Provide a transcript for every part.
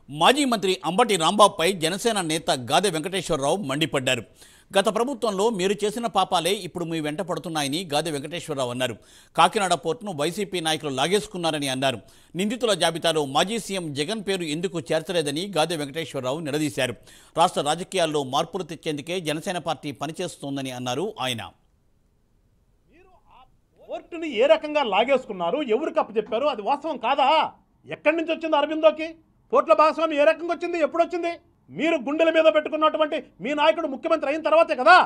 మాజీ మంత్రి అంబటి రాంబాబుపై జనసేన నేత గాదె వెంకటేశ్వరరావు మండిపడ్డారు. గత ప్రభుత్వంలో మీరు చేసిన పాపాలే ఇప్పుడు మీ వెంట పడుతున్నాయని గాదె వెంకటేశ్వరరావు అన్నారు. కాకినాడ పోర్టును వైసీపీ నాయకులు లాగేసుకున్నారని అన్నారు. నిందితుల జాబితాలో మాజీ సీఎం జగన్ పేరు ఎందుకు చేర్చలేదని గాదె వెంకటేశ్వరరావు నిలదీశారు. రాష్ట్ర రాజకీయాల్లో మార్పులు తెచ్చేందుకే జనసేన పార్టీ పనిచేస్తోందని అన్నారు ఆయన. పోర్టుని ఏ రకంగా లాగేసుకున్నారు, ఎవరికి అప్పచెప్పారు, అది వాస్తవం కాదా? ఎక్కడి నుంచి వచ్చింది అరవిందోకి? పోర్టుల భాగస్వామి ఏ రకంగా వచ్చింది, ఎప్పుడు వచ్చింది? మీరు గుండెల మీద పెట్టుకున్నటువంటి మీ నాయకుడు ముఖ్యమంత్రి అయిన తర్వాతే కదా,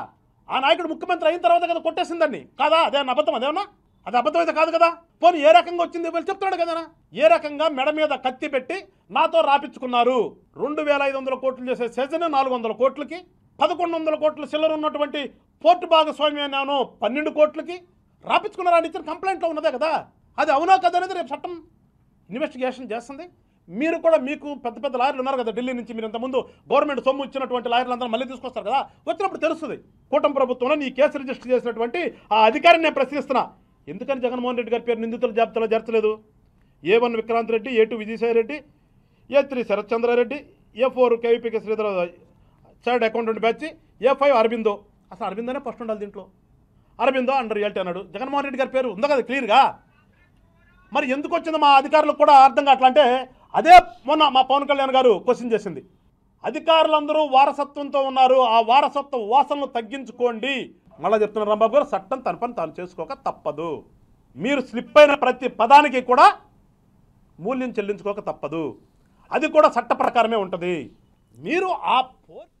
ఆ నాయకుడు ముఖ్యమంత్రి అయిన తర్వాత కదా కొట్టేసిందండి కాదా? అదే అబద్ధం, అదేమన్నా అది అబద్ధం అయితే కాదు కదా. పోనీ ఏ రకంగా వచ్చింది వీళ్ళు చెప్తున్నాడు కదా. ఏ రకంగా మెడ మీద కత్తి పెట్టి నాతో రాపించుకున్నారు? 2500 కోట్లు చేసే సెజన్ 400 కోట్లకి, 1100 కోట్ల చిల్లర ఉన్నటువంటి పోర్టు భాగస్వామ్యం 12 కోట్లకి రాపించుకున్నారని ఇచ్చిన కంప్లైంట్లో ఉన్నదే కదా. అది అవునా కదా అనేది రేపు చట్టం ఇన్వెస్టిగేషన్ చేస్తుంది. మీరు కూడా మీకు పెద్ద పెద్ద లాయర్లు ఉన్నారు కదా ఢిల్లీ నుంచి, మీరు ఇంతకుముందు గవర్నమెంట్ సొమ్ము ఇచ్చినటువంటి లాయర్లందరూ మళ్ళీ తీసుకొస్తారు కదా, వచ్చినప్పుడు తెలుస్తుంది. కూటమి ప్రభుత్వంలో నీ కేసు రిజిస్టర్ చేసినటువంటి ఆ అధికారిని నేను ప్రశ్నిస్తున్నా, ఎందుకని జగన్మోహన్ రెడ్డి గారి పేరు నిందితుల జాబితాలో చేర్చలేదు? A1 Vikranth Reddy, A2 Vijayasai Reddy, A3 Sarath Chandra Reddy, A4 కేవీపీకే Sridhar child accountant batch, A5 Aurobindo. అసలు అరబిందోనే ఫస్ట్ ఉండాలి దీంట్లో. అరబిందో అండర్ రియాలిటీ అన్నాడు. జగన్మోహన్ రెడ్డి గారి పేరు ఉందా కదా క్లియర్గా. మరి ఎందుకు వచ్చింది మా అధికారులకు కూడా అర్థం కావట్లా. అంటే అదే మొన్న మా పవన్ కళ్యాణ్ గారు క్వశ్చన్ చేసింది, అధికారులందరూ వారసత్వంతో ఉన్నారు, ఆ వారసత్వ వాసనలు తగ్గించుకోండి. మళ్ళీ చెప్తున్నారు రాంబాబు గారు, చట్టం తన పని తాను చేసుకోక తప్పదు. మీరు స్లిప్ అయిన ప్రతి పదానికి కూడా మూల్యం చెల్లించుకోక తప్పదు. అది కూడా చట్ట ప్రకారమే ఉంటుంది. మీరు ఆ